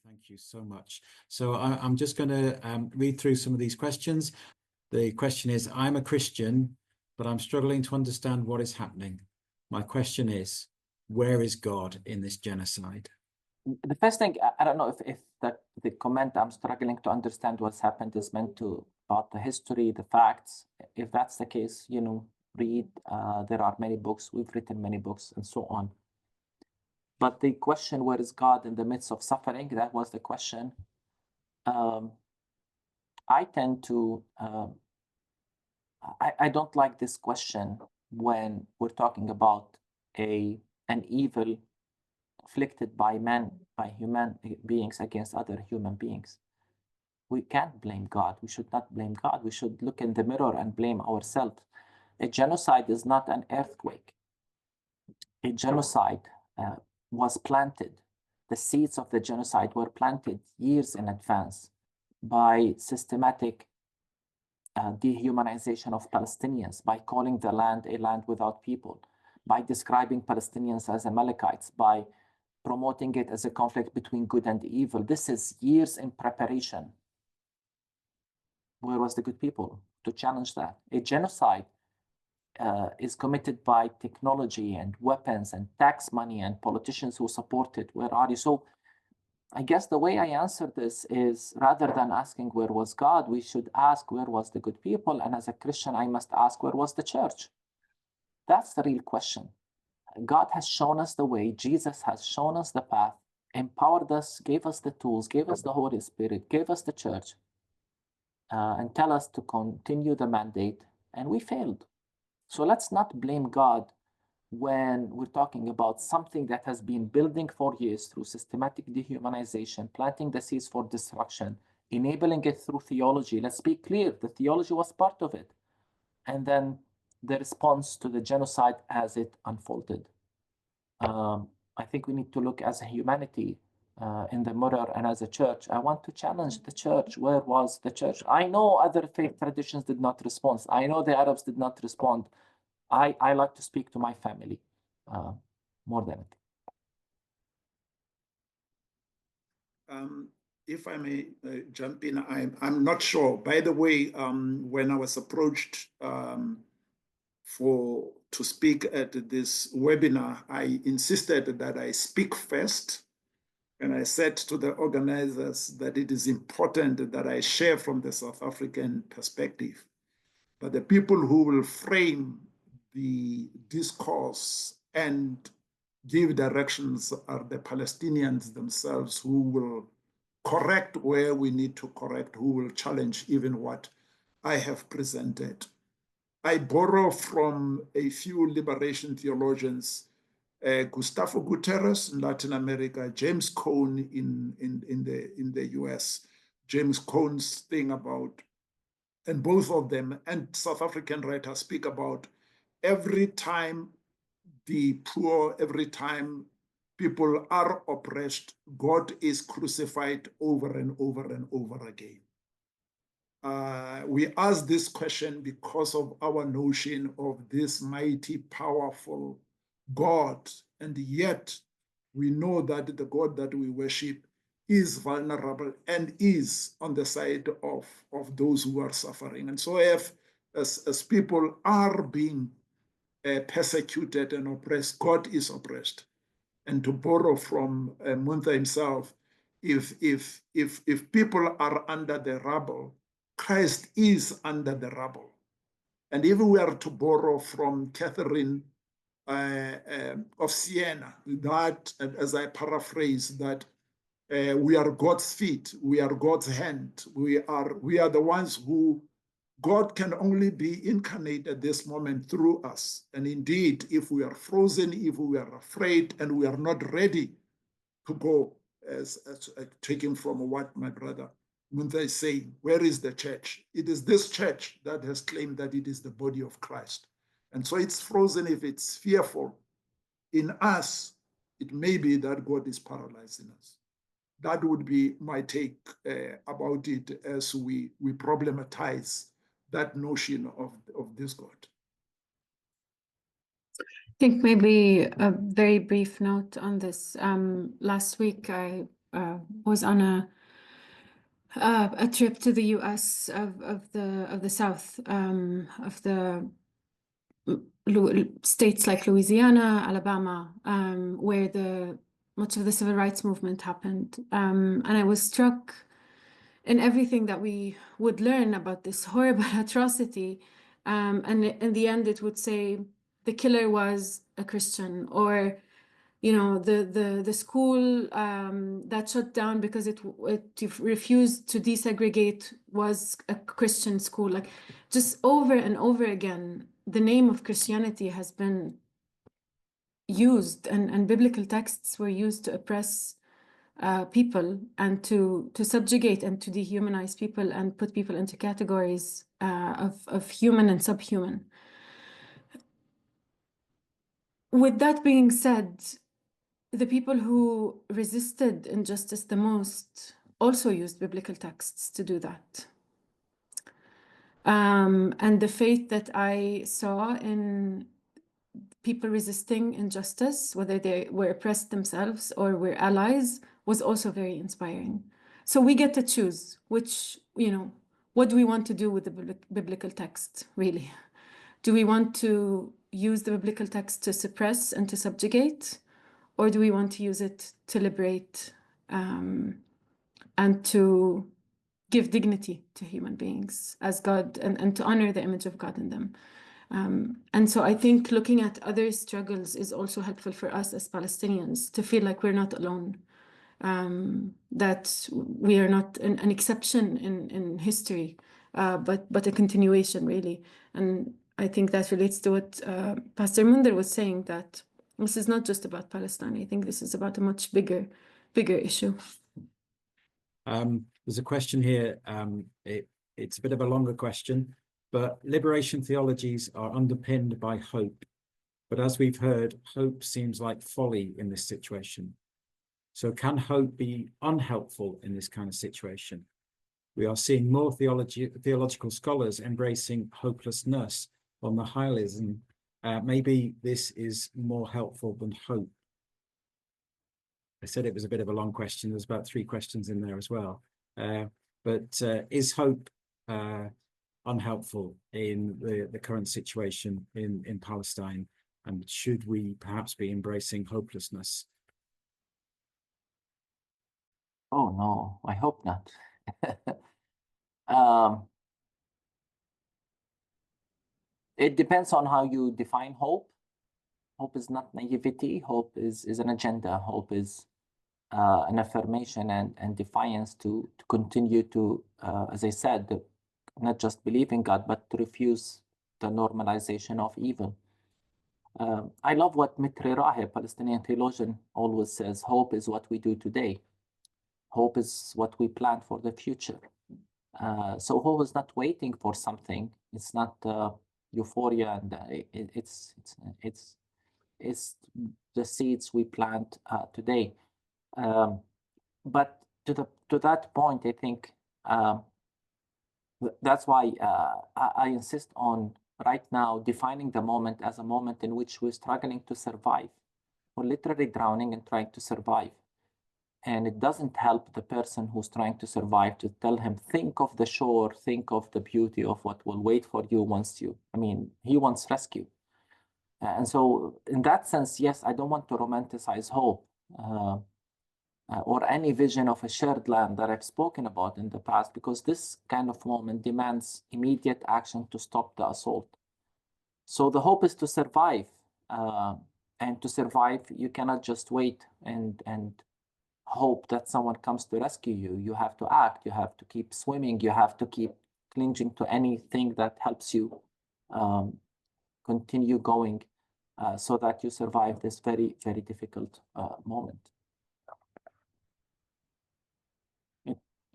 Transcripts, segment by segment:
Thank you so much. So I'm just going to read through some of these questions. The question is, I'm a Christian, but I'm struggling to understand what is happening. My question is, where is God in this genocide? The first thing, I don't know if the comment I'm struggling to understand what's happened is meant to about the history, the facts. If that's the case, you know, read. There are many books. We've written many books and so on. But the question, where is God in the midst of suffering? That was the question. I tend to, I don't like this question when we're talking about an evil inflicted by man, by human beings against other human beings. We can't blame God. We should not blame God. We should look in the mirror and blame ourselves. A genocide is not an earthquake. A genocide was planted. The seeds of the genocide were planted years in advance by systematic dehumanization of Palestinians, by calling the land a land without people, by describing Palestinians as Amalekites, by promoting it as a conflict between good and evil. This is years in preparation. Where was the good people to challenge that? A genocide is committed by technology and weapons and tax money and politicians who support it. Where are you? So I guess the way I answer this is, rather than asking where was God, we should ask where was the good people. And as a Christian, I must ask where was the church? That's the real question. God has shown us the way. Jesus has shown us the path, empowered us, gave us the tools, gave us the Holy Spirit, gave us the church, and tell us to continue the mandate, and we failed. So let's not blame God when we're talking about something that has been building for years through systematic dehumanization, planting the seeds for destruction, enabling it through theology. Let's be clear, the theology was part of it. And then the response to the genocide as it unfolded. I think we need to look as a humanity in the mirror, and as a church. I want to challenge the church. Where was the church? I know other faith traditions did not respond. I know the Arabs did not respond. I like to speak to my family more than it. If I may jump in, I'm not sure. By the way, when I was approached to speak at this webinar, I insisted that I speak first. And I said to the organizers that it is important that I share from the South African perspective. But the people who will frame the discourse and give directions are the Palestinians themselves, who will correct where we need to correct, who will challenge even what I have presented. I borrow from a few liberation theologians, Gustavo Guterres in Latin America, James Cone in the US, James Cone's thing about, and both of them and South African writers speak about every time the poor, every time people are oppressed, God is crucified over and over and over again. We ask this question because of our notion of this mighty, powerful God, and yet we know that the God that we worship is vulnerable and is on the side of those who are suffering. And so if as people are being persecuted and oppressed, God is oppressed. And to borrow from Muntha himself, if people are under the rubble, Christ is under the rubble. And if we are to borrow from Catherine of Siena, that, as I paraphrase, that we are God's feet, we are God's hand, we are the ones who God can only be incarnate at this moment through us. And indeed, if we are frozen, if we are afraid, and we are not ready to go, as taking from what my brother Muntha is saying, where is the church? It is this church that has claimed that it is the body of Christ. And so it's frozen if it's fearful. In us, it may be that God is paralyzing us. That would be my take about it as we problematize that notion of this God. I think maybe a very brief note on this. Last week, I was on a trip to the U.S. of the South, of the states like Louisiana, Alabama, where much of the civil rights movement happened. And I was struck in everything that we would learn about this horrible atrocity. And in the end, it would say the killer was a Christian, or the school that shut down because it refused to desegregate was a Christian school. Like, just over and over again, the name of Christianity has been used, and biblical texts were used to oppress people and to subjugate and to dehumanize people and put people into categories of human and subhuman. With that being said, the people who resisted injustice the most also used biblical texts to do that. And the faith that I saw in people resisting injustice, whether they were oppressed themselves or were allies, was also very inspiring. So we get to choose which, what do we want to do with the biblical text, really? Do we want to use the biblical text to suppress and to subjugate? Or do we want to use it to liberate and to give dignity to human beings as God, and to honor the image of God in them? And so I think looking at other struggles is also helpful for us as Palestinians to feel like we're not alone, that we are not an exception in history, but a continuation, really. And I think that relates to what Pastor Munder was saying, that this is not just about Palestine. I think this is about a much bigger issue. There's a question here. It's a bit of a longer question, but liberation theologies are underpinned by hope. But as we've heard, hope seems like folly in this situation. So can hope be unhelpful in this kind of situation? We are seeing more theological scholars embracing hopelessness on the nihilism. Maybe this is more helpful than hope. I said it was a bit of a long question. There's about 3 questions in there as well. But is hope unhelpful in the current situation in Palestine? And should we perhaps be embracing hopelessness? Oh, no, I hope not. It depends on how you define hope. Hope is not naivety. Hope is an agenda. Hope is an affirmation and defiance to continue to, as I said, not just believe in God, but to refuse the normalization of evil. I love what Mitri Raheb, Palestinian theologian, always says: hope is what we do today. Hope is what we plan for the future. So hope is not waiting for something. It's not euphoria, and it's the seeds we plant today. But to that point, I think that's why I insist on right now defining the moment as a moment in which we're struggling to survive. We're literally drowning and trying to survive. And it doesn't help the person who's trying to survive to tell him, think of the shore, think of the beauty of what will wait for you once he wants rescue. And so in that sense, yes, I don't want to romanticize hope or any vision of a shared land that I've spoken about in the past, because this kind of moment demands immediate action to stop the assault. So the hope is to survive. And to survive, you cannot just wait and hope that someone comes to rescue you. You have to act, you have to keep swimming, you have to keep clinging to anything that helps you continue going so that you survive this very, very difficult moment.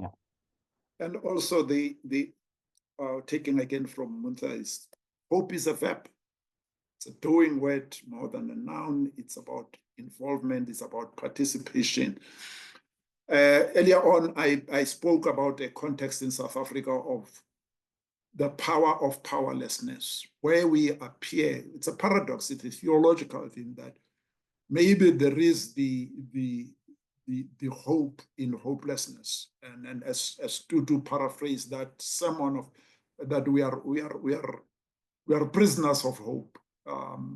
Yeah. And also the taking again from Muntha is hope is a verb. It's a doing word more than a noun. It's about involvement, it's about participation. Earlier on, I spoke about a context in South Africa of the power of powerlessness, where we appear. It's a paradox, it's a theological thing that maybe there is the the hope in hopelessness. And as to paraphrase that sermon of that we are prisoners of hope.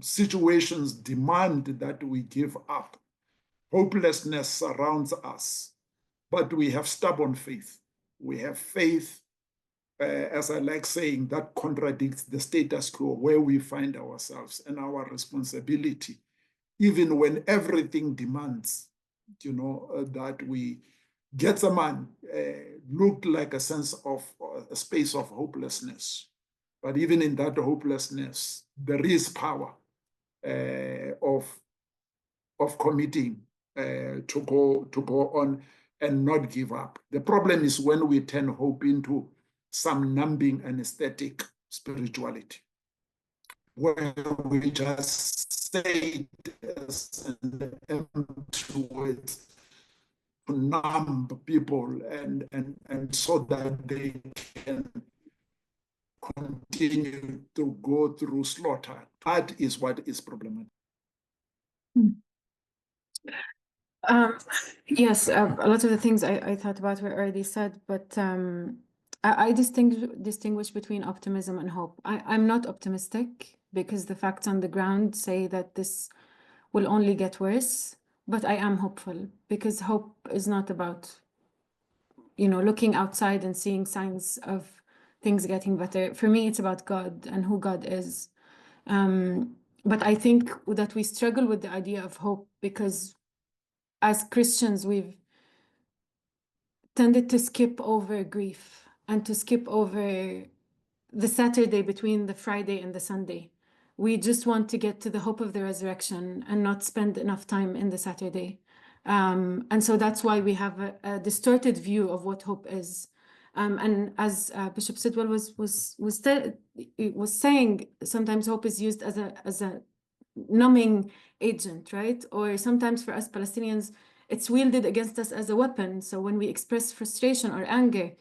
Situations demand that we give up. Hopelessness surrounds us, but we have stubborn faith. We have faith, as I like saying, that contradicts the status quo where we find ourselves and our responsibility, even when everything demands, that we get a man looked like a sense of a space of hopelessness. But even in that hopelessness, there is power of committing to go on and not give up. The problem is when we turn hope into some numbing anesthetic spirituality, where we just say it as an empty word to numb people and so that they can continue to go through slaughter. That is what is problematic. Yes, a lot of the things I thought about were already said, but I distinguish between optimism and hope. I'm not optimistic because the facts on the ground say that this will only get worse, but I am hopeful because hope is not about, looking outside and seeing signs of things getting better. For me, it's about God and who God is. But I think that we struggle with the idea of hope because as Christians, we've tended to skip over grief and to skip over the Saturday between the Friday and the Sunday. We just want to get to the hope of the resurrection and not spend enough time in the Saturday. And so that's why we have a distorted view of what hope is. And as Bishop Sidwell was saying, sometimes hope is used as a numbing agent, right? Or sometimes for us Palestinians, it's wielded against us as a weapon. So when we express frustration or anger,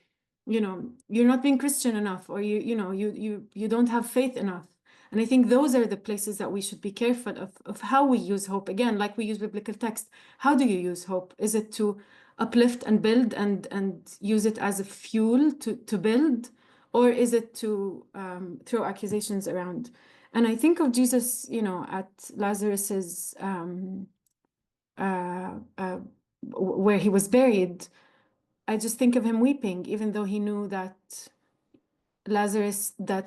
you're not being Christian enough, or you don't have faith enough. And I think those are the places that we should be careful of how we use hope. Again, like we use biblical text. How do you use hope? Is it to uplift and build and use it as a fuel to build? Or is it to throw accusations around? And I think of Jesus, at Lazarus's where he was buried. I just think of him weeping, even though he knew that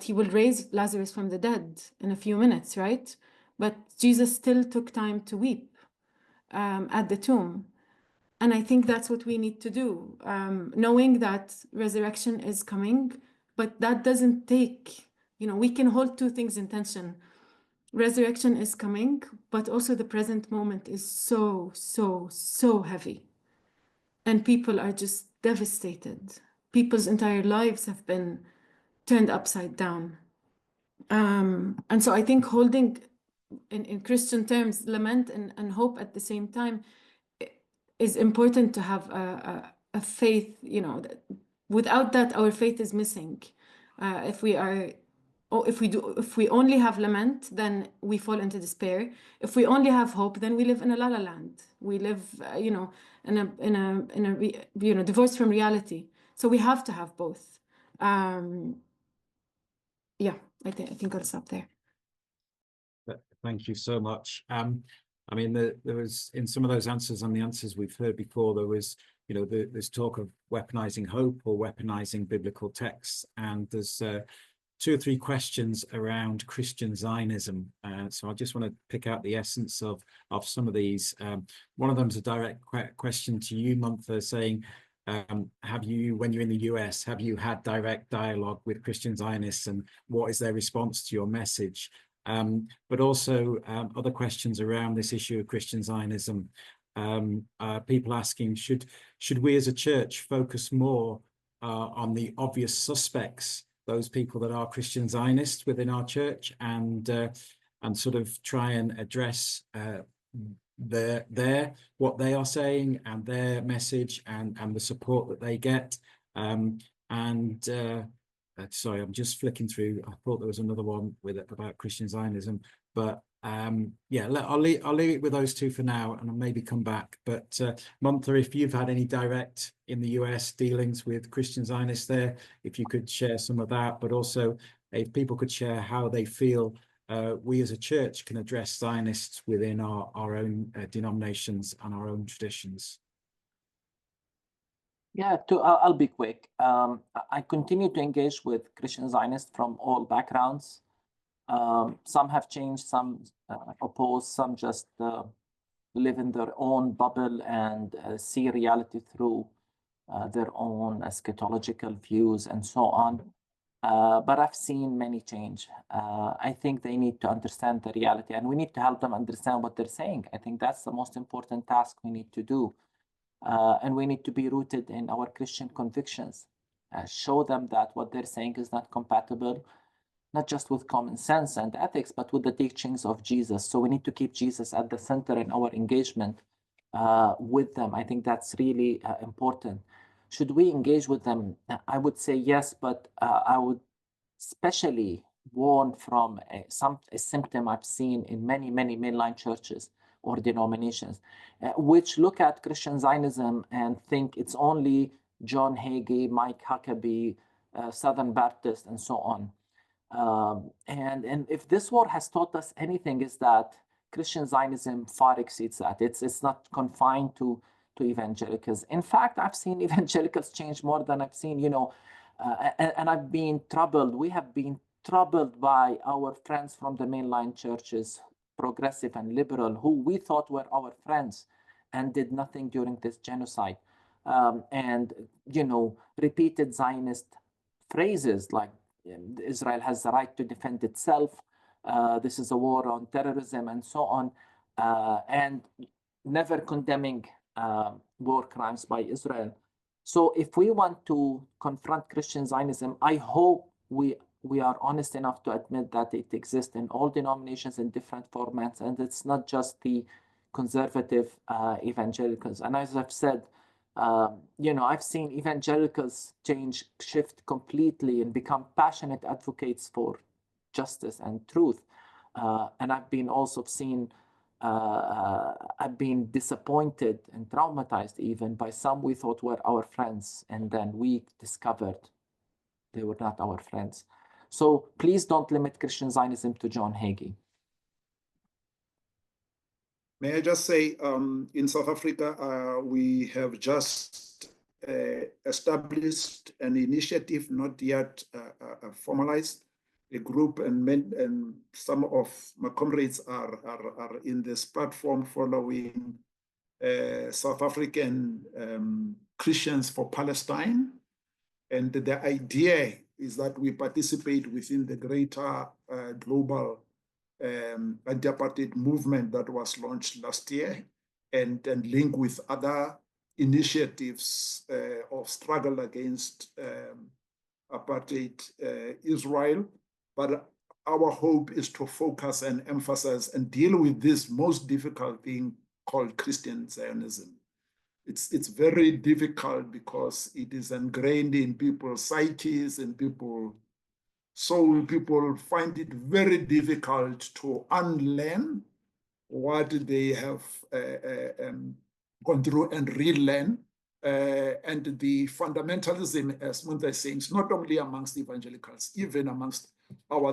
he will raise Lazarus from the dead in a few minutes, right? But Jesus still took time to weep at the tomb. And I think that's what we need to do, knowing that resurrection is coming, but that doesn't take, we can hold two things in tension. Resurrection is coming, but also the present moment is so, so, so heavy. And people are just devastated. People's entire lives have been turned upside down. And so I think holding, in Christian terms, lament and hope at the same time is important to have a faith, that without that, our faith is missing. If we only have lament, then we fall into despair. If we only have hope, then we live in a la la land. We live, in a divorced from reality. So we have to have both. Yeah, I think I'll stop there. Thank you so much. I mean, there was, in some of those answers and the answers we've heard before, there was, there's talk of weaponizing hope or weaponizing biblical texts, and there's 2 or 3 questions around Christian Zionism. So I just want to pick out the essence of some of these. One of them is a direct question to you, Munther, saying, have you, when you're in the US, have you had direct dialogue with Christian Zionists, and what is their response to your message? But also other questions around this issue of Christian Zionism. People asking, should we as a church focus more on the obvious suspects, those people that are Christian Zionists within our church, and sort of try and address what they are saying and their message and the support that they get. Sorry, I'm just flicking through. I thought there was another one about Christian Zionism, but Yeah, I'll leave it with those two for now, and I'll maybe come back. But Montha, if you've had any direct in the US dealings with Christian Zionists there, if you could share some of that, but also if people could share how they feel we as a church can address Zionists within our own denominations and our own traditions. Yeah, I'll be quick. I continue to engage with Christian Zionists from all backgrounds. Some have changed, some oppose, some just live in their own bubble and see reality through their own eschatological views and so on. But I've seen many change. I think they need to understand the reality, and we need to help them understand what they're saying. I think that's the most important task we need to do. And we need to be rooted in our Christian convictions. Show them that what they're saying is not compatible, not just with common sense and ethics, but with the teachings of Jesus. So we need to keep Jesus at the center in our engagement with them. I think that's really important. Should we engage with them? I would say yes, but I would especially warn from a symptom I've seen in many mainline churches or denominations, which look at Christian Zionism and think it's only John Hagee, Mike Huckabee, Southern Baptist, and so on. And if this war has taught us anything, is that Christian Zionism far exceeds that. It's not confined to evangelicals. In fact, I've seen evangelicals change more than I've seen, and I've been troubled. We have been troubled by our friends from the mainline churches, progressive and liberal, who we thought were our friends and did nothing during this genocide. And, repeated Zionist phrases like Israel has the right to defend itself, this is a war on terrorism, and so on, and never condemning war crimes by Israel. So if we want to confront Christian Zionism, I hope we are honest enough to admit that it exists in all denominations in different formats, and it's not just the conservative evangelicals. And as I've said, I've seen evangelicals shift completely and become passionate advocates for justice and truth. And I've been also seen, I've been disappointed and traumatized even by some we thought were our friends, and then we discovered they were not our friends. So please don't limit Christian Zionism to John Hagee. May I just say, in South Africa, we have just established an initiative, not yet formalized, a group, and some of my comrades are in this platform following South African Christians for Palestine. And the idea is that we participate within the greater global anti-apartheid movement that was launched last year, and link with other initiatives of struggle against apartheid Israel. But our hope is to focus and emphasize and deal with this most difficult thing called Christian Zionism. It's very difficult because it is ingrained in people's psyches and so people find it very difficult to unlearn what they have gone through and relearn. And the fundamentalism, as Montha is saying, is not only amongst evangelicals, even amongst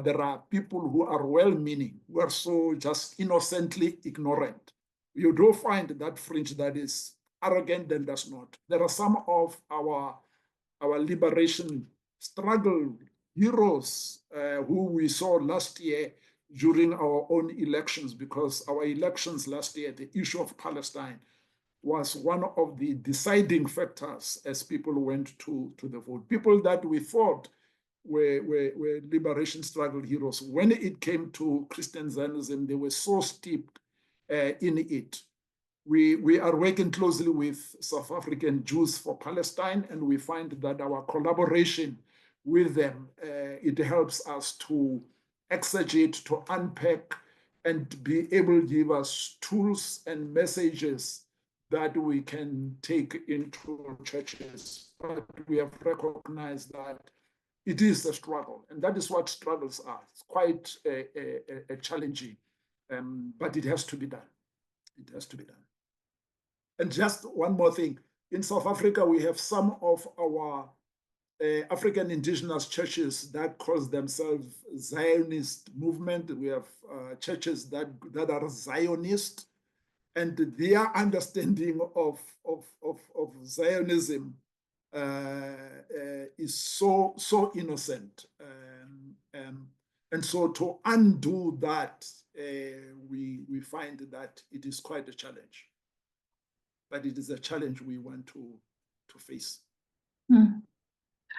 there are people who are well-meaning, who are so just innocently ignorant. You do find that fringe that is arrogant and does not. There are some of our liberation struggle heroes who we saw last year during our own elections, because our elections last year, the issue of Palestine was one of the deciding factors as people went to the vote. People that we thought were liberation struggle heroes. When it came to Christian Zionism, they were so steeped in it. We are working closely with South African Jews for Palestine, and we find that our collaboration with them, it helps us to exegete, to unpack, and be able to give us tools and messages that we can take into churches. But we have recognized that it is a struggle, and that is what struggles are. It's quite challenging. But it has to be done. It has to be done. And just one more thing. In South Africa, we have some of our African indigenous churches that call themselves Zionist movement. We have churches that are Zionist, and their understanding of Zionism is so innocent. And so to undo that, we find that it is quite a challenge. But it is a challenge we want to face.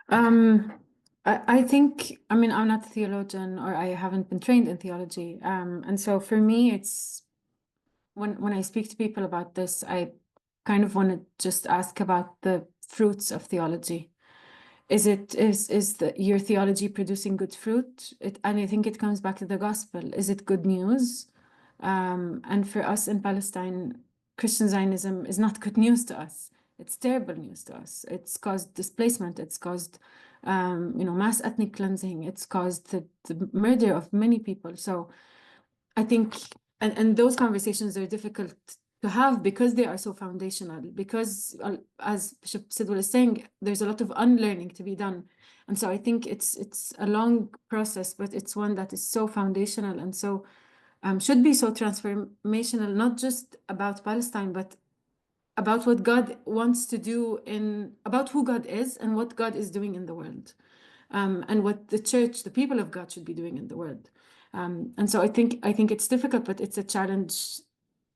I think, I mean, I'm not a theologian, or I haven't been trained in theology. And so for me, it's when I speak to people about this, I kind of want to just ask about the fruits of theology. Is your theology producing good fruit? And I think it comes back to the gospel. Is it good news? And for us in Palestine, Christian Zionism is not good news to us. It's terrible news to us. It's caused displacement. It's caused, mass ethnic cleansing. It's caused the murder of many people. So I think, and those conversations are difficult to have because they are so foundational, because as Bishop Sidwell is saying, there's a lot of unlearning to be done. And so I think it's a long process, but it's one that is so foundational and so should be so transformational, not just about Palestine, but about what God wants to do about who God is and what God is doing in the world, and what the church, the people of God, should be doing in the world. And so I think it's difficult, but it's a challenge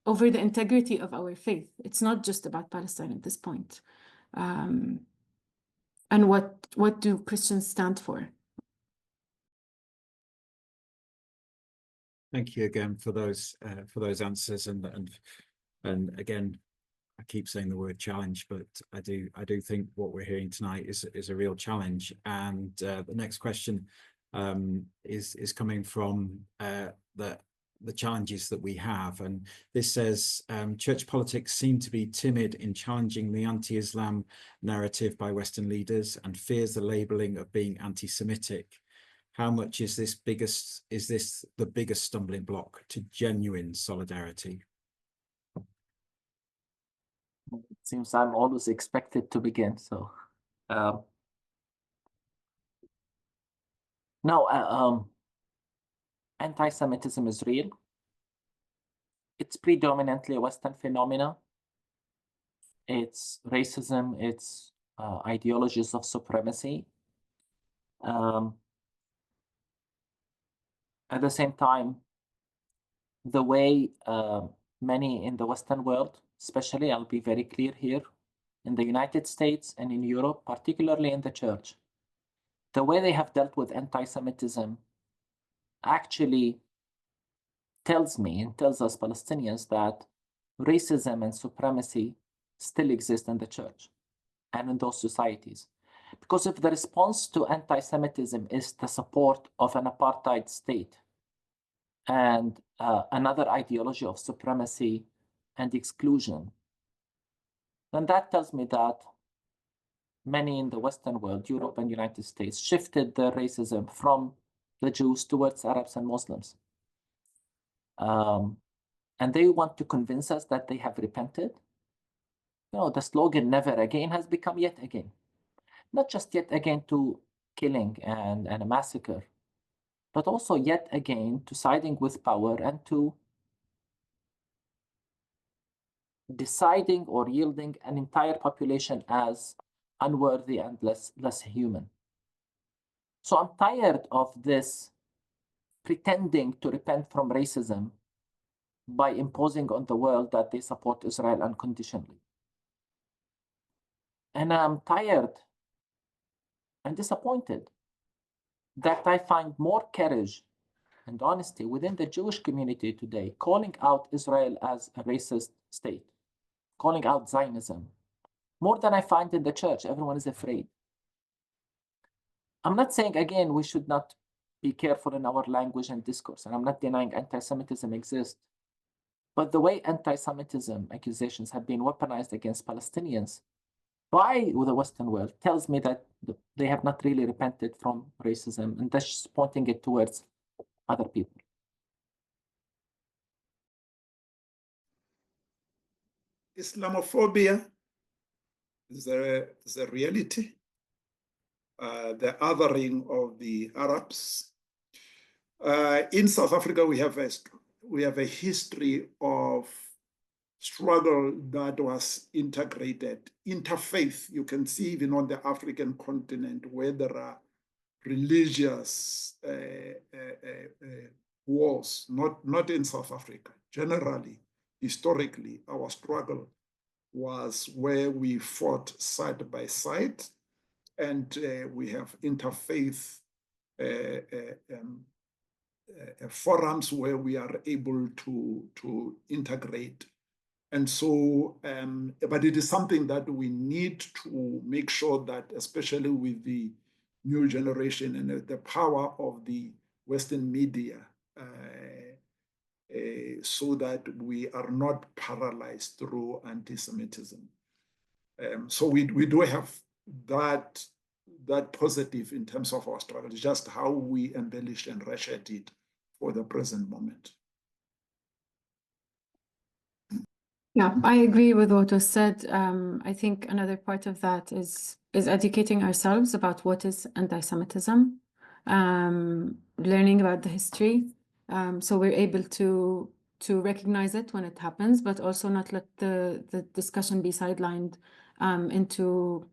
over the integrity of our faith. It's not just about Palestine at this point. And what do Christians stand for? Thank you again for those answers, and again, I keep saying the word challenge, but I do think what we're hearing tonight is a real challenge. And the next question is coming from the challenges that we have, and this says church politics seem to be timid in challenging the anti-Islam narrative by Western leaders and fears the labeling of being anti-Semitic. How much is this the biggest stumbling block to genuine solidarity? It seems I'm always expected to begin, so no, anti-Semitism is real. It's predominantly a Western phenomena. It's racism, it's ideologies of supremacy. At the same time, the way many in the Western world, especially, I'll be very clear here, in the United States and in Europe, particularly in the church, the way they have dealt with anti-Semitism actually tells me and tells us Palestinians that racism and supremacy still exist in the church and in those societies. Because if the response to anti-Semitism is the support of an apartheid state and another ideology of supremacy and exclusion, then that tells me that many in the Western world, Europe and United States, shifted their racism from the Jews towards Arabs and Muslims. And they want to convince us that they have repented. You know, the slogan "never again" has become yet again. Not just yet again to killing and a massacre, but also yet again to siding with power and to deciding or yielding an entire population as unworthy and less human. So I'm tired of this pretending to repent from racism by imposing on the world that they support Israel unconditionally. And I'm tired and disappointed that I find more courage and honesty within the Jewish community today, calling out Israel as a racist state, calling out Zionism, more than I find in the church. Everyone is afraid. I'm not saying, again, we should not be careful in our language and discourse, and I'm not denying anti-Semitism exists. But the way anti-Semitism accusations have been weaponized against Palestinians by the Western world tells me that they have not really repented from racism, and that's just pointing it towards other people. Islamophobia is a reality. The othering of the Arabs. In South Africa, we have a history of struggle that was integrated, interfaith. You can see even on the African continent where there are religious wars, not in South Africa. Generally, historically, our struggle was where we fought side by side, and we have interfaith forums where we are able to integrate. And so, but it is something that we need to make sure that, especially with the new generation and the power of the Western media, so that we are not paralyzed through anti-Semitism. So we do have that positive in terms of our struggle, just how we embellish and reshape it for the present moment. Yeah, I agree with what was said. I think another part of that is educating ourselves about what is anti-Semitism, learning about the history, so we're able to recognize it when it happens, but also not let the discussion be sidelined into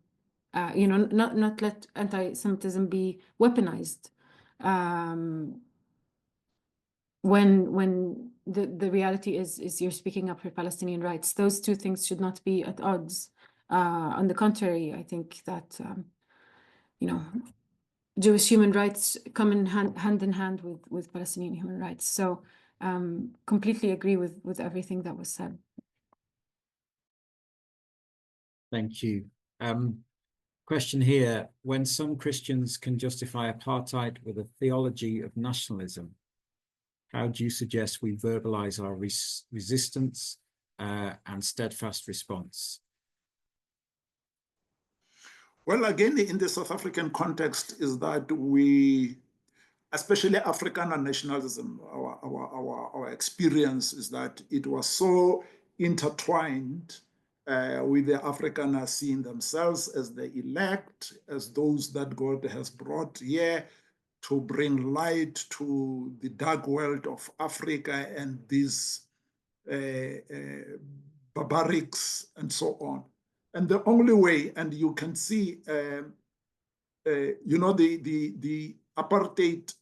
not let anti-Semitism be weaponized when the reality is you're speaking up for Palestinian rights. Those two things should not be at odds. On the contrary, I think that Jewish human rights come in hand in hand with Palestinian human rights. So completely agree with everything that was said. Thank you. Question here: when some Christians can justify apartheid with a theology of nationalism, how do you suggest we verbalize our resistance and steadfast response? Well, again, in the South African context, is that we, especially Afrikaner nationalism, our experience is that it was so intertwined with the Afrikaners seeing themselves as the elect, as those that God has brought here to bring light to the dark world of Africa and these barbarics and so on. And the only way, and you can see, the apartheid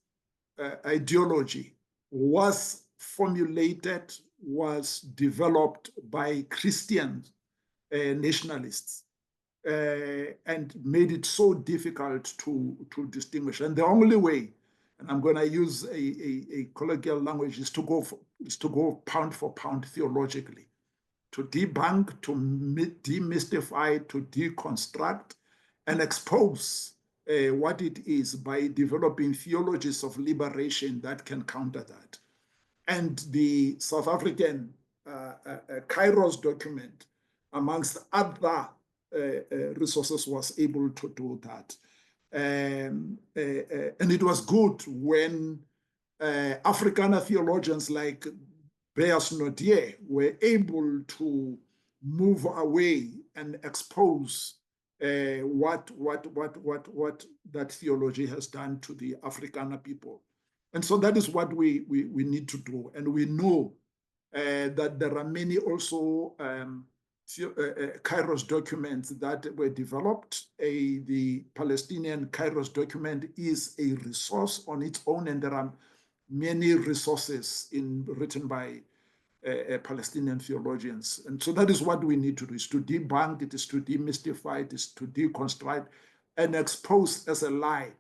ideology was formulated, was developed by Christian nationalists and made it so difficult to distinguish. And the only way, and I'm going to use a colloquial language, is to go pound for pound theologically, to debunk, to demystify, to deconstruct, and expose what it is by developing theologies of liberation that can counter that. And the South African Kairos document, amongst other resources, was able to do that. And it was good when Afrikaner theologians like Beas Nodier were able to move away and expose what that theology has done to the Afrikaner people. And so that is what we need to do. And we know that there are many also Kairos documents that were developed. The Palestinian Kairos document is a resource on its own, and there are many resources written by Palestinian theologians. And so that is what we need to do, is to debunk, it is to demystify, it is to deconstruct and expose as a lie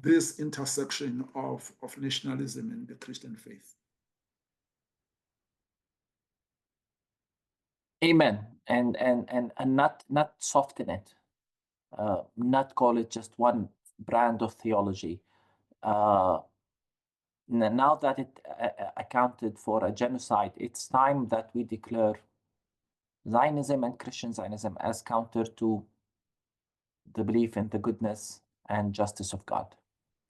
this intersection of nationalism and the Christian faith. Amen. And not soften it, not call it just one brand of theology. Now that it accounted for a genocide, it's time that we declare Zionism and Christian Zionism as counter to the belief in the goodness and justice of God.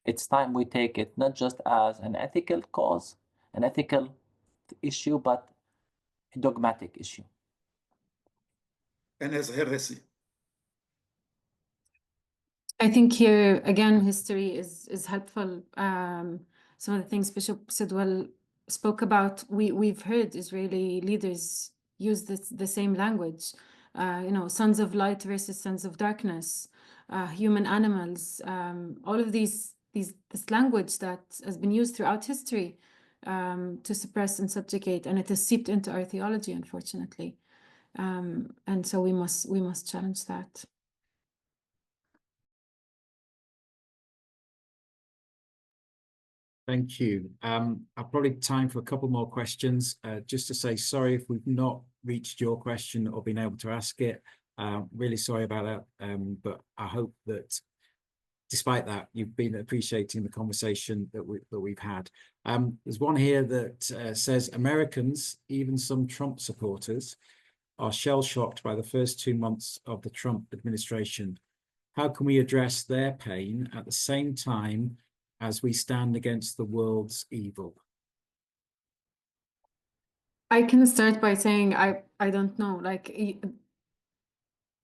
It's time we take it not just as an ethical cause, an ethical issue, but a dogmatic issue. and as heresy. I think here again, history is helpful. Some of the things Bishop Sidwell spoke about, we've heard Israeli leaders use the same language. Sons of light versus sons of darkness, human animals. All of this language that has been used throughout history to suppress and subjugate, and it has seeped into our theology, unfortunately. And so we must challenge that. Thank you. I've probably time for a couple more questions. Just to say sorry if we've not reached your question or been able to ask it. Really sorry about that. But I hope that despite that, you've been appreciating the conversation that we've had. There's one here that says Americans, even some Trump supporters, are shell-shocked by the first 2 months of the Trump administration. How can we address their pain at the same time as we stand against the world's evil? I can start by saying I don't know. Like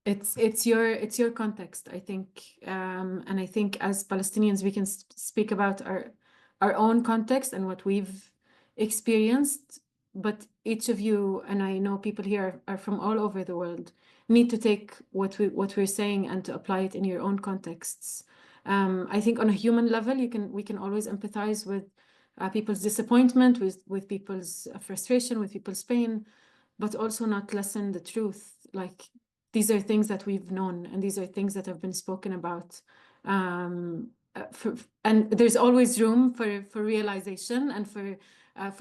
it's your context, I think, and I think as Palestinians we can speak about our own context and what we've experienced. But each of you, and I know people here are from all over the world, need to take what we're saying and to apply it in your own contexts. I think on a human level, we can always empathize with people's disappointment, with people's frustration, with people's pain, but also not lessen the truth. Like these are things that we've known, and these are things that have been spoken about. And there's always room for realization and for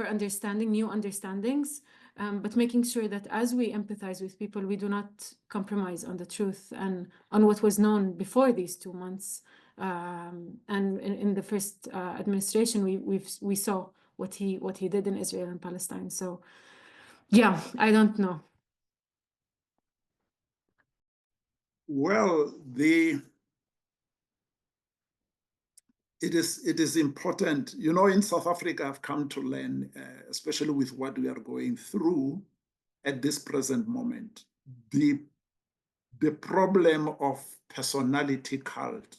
understanding, new understandings. But making sure that as we empathize with people, we do not compromise on the truth and on what was known before these 2 months. And in the first administration, we saw what he did in Israel and Palestine. So, yeah, I don't know. Well, it is important. In South Africa, I've come to learn, especially with what we are going through at this present moment, the problem of personality cult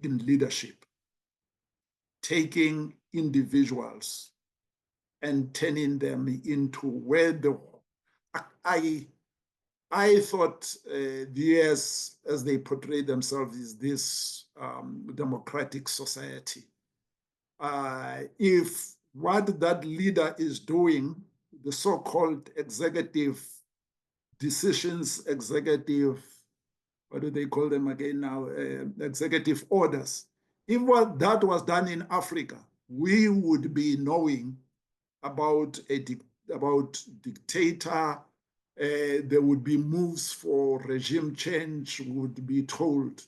in leadership, taking individuals and turning them into where I thought the US, as they portray themselves, is this democratic society. If what that leader is doing, the so-called executive decisions, what do they call them again now? Executive orders. If what that was done in Africa, we would be knowing about about dictator. There would be moves for regime change, would be told.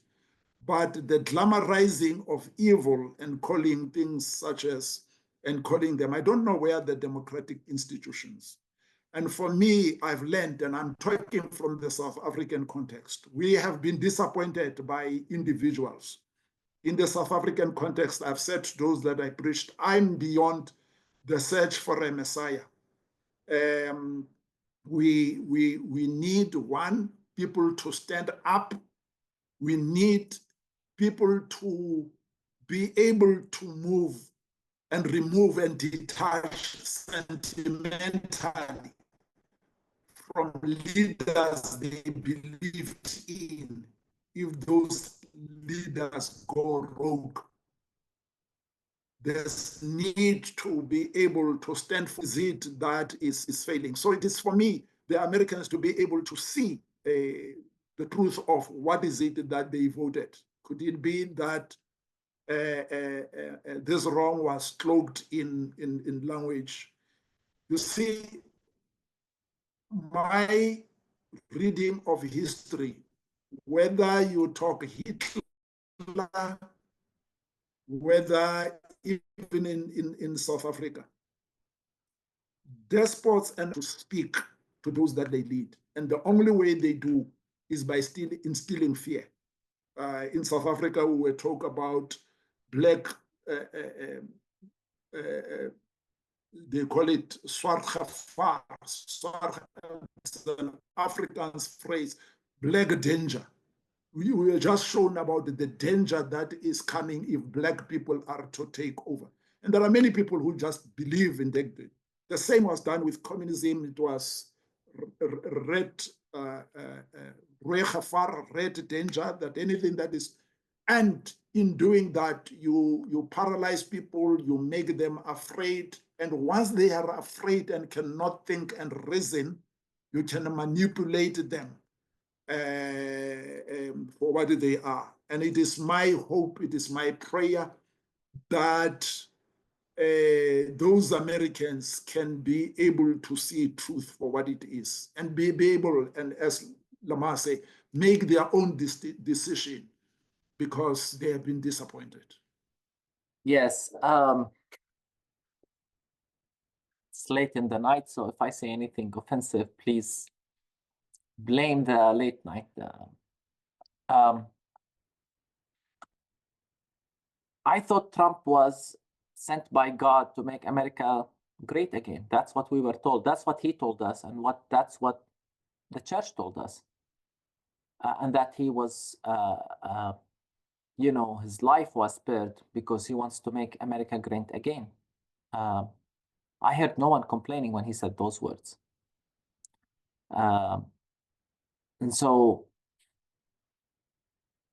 But the glamorizing of evil and calling things such as, and calling them, I don't know where the democratic institutions. And for me, I've learned, and I'm talking from the South African context, we have been disappointed by individuals. In the South African context, I've said to those that I preached, I'm beyond the search for a Messiah. We need people to stand up. We need people to be able to move and remove and detach sentimentally from leaders they believed in if those leaders go rogue. There's need to be able to stand for it that is failing. So it is for me, the Americans, to be able to see the truth of what is it that they voted. Could it be that this wrong was cloaked in language? You see, my reading of history, whether you talk Hitler, whether even in South Africa, despots and to speak to those that they lead. And the only way they do is by still instilling fear. In South Africa, we were talking about black, they call it swart gevaar, an Afrikaans phrase, black danger. We were just shown about the danger that is coming if black people are to take over. And there are many people who just believe in that. The same was done with communism. It was red danger, that anything that is, and in doing that, you paralyze people, you make them afraid. And once they are afraid and cannot think and reason, you can manipulate them for what they are. And it is my hope, it is my prayer that those Americans can be able to see truth for what it is and be able, and as Lamar said, make their own decision because they have been disappointed. Yes. It's late in the night, so if I say anything offensive, please blame the late night. I thought Trump was sent by God to make America great again. That's what we were told. That's what he told us, and that's what the church told us. And that he was, you know, his life was spared because he wants to make America great again. I heard no one complaining when he said those words. And so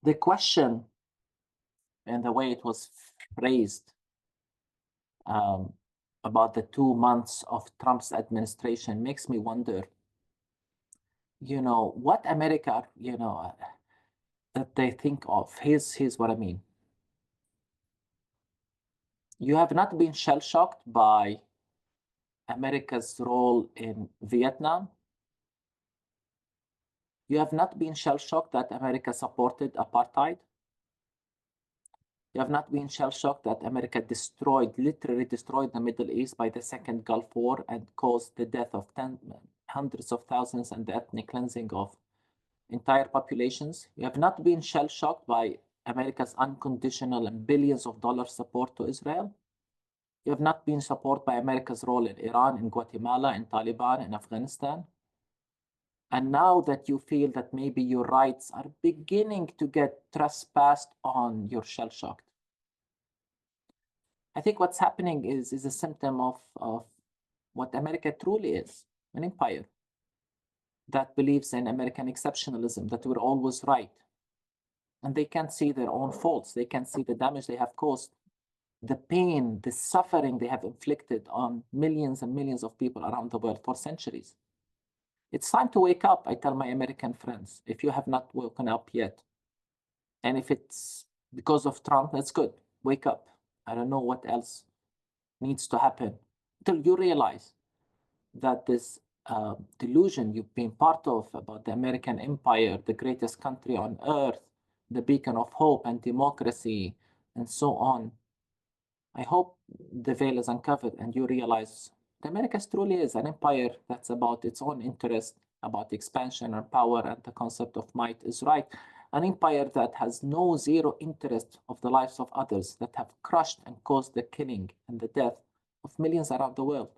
the question and the way it was phrased about the 2 months of Trump's administration makes me wonder, you know, what America, you know, that they think of. Here's what I mean. You have not been shell-shocked by America's role in Vietnam. You have not been shell-shocked that America supported apartheid. You have not been shell-shocked that America literally destroyed the Middle East by the Second Gulf War and caused the death of hundreds of thousands and the ethnic cleansing of entire populations. You have not been shell-shocked by America's unconditional and billions of dollars support to Israel. You have not been supported by America's role in Iran, in Guatemala, in Taliban, in Afghanistan. And now that you feel that maybe your rights are beginning to get trespassed on, you're shell-shocked. I think what's happening is a symptom of what America truly is, an empire that believes in American exceptionalism, that we're always right. And they can't see their own faults. They can't see the damage they have caused, the pain, the suffering they have inflicted on millions and millions of people around the world for centuries. It's time to wake up, I tell my American friends, if you have not woken up yet. And if it's because of Trump, that's good. Wake up. I don't know what else needs to happen until you realize that this delusion you've been part of about the American empire, the greatest country on earth, the beacon of hope and democracy, and so on. I hope the veil is uncovered and you realize that America truly is an empire that's about its own interest, about expansion and power, and the concept of might is right. An empire that has no zero interest of the lives of others, that have crushed and caused the killing and the death of millions around the world.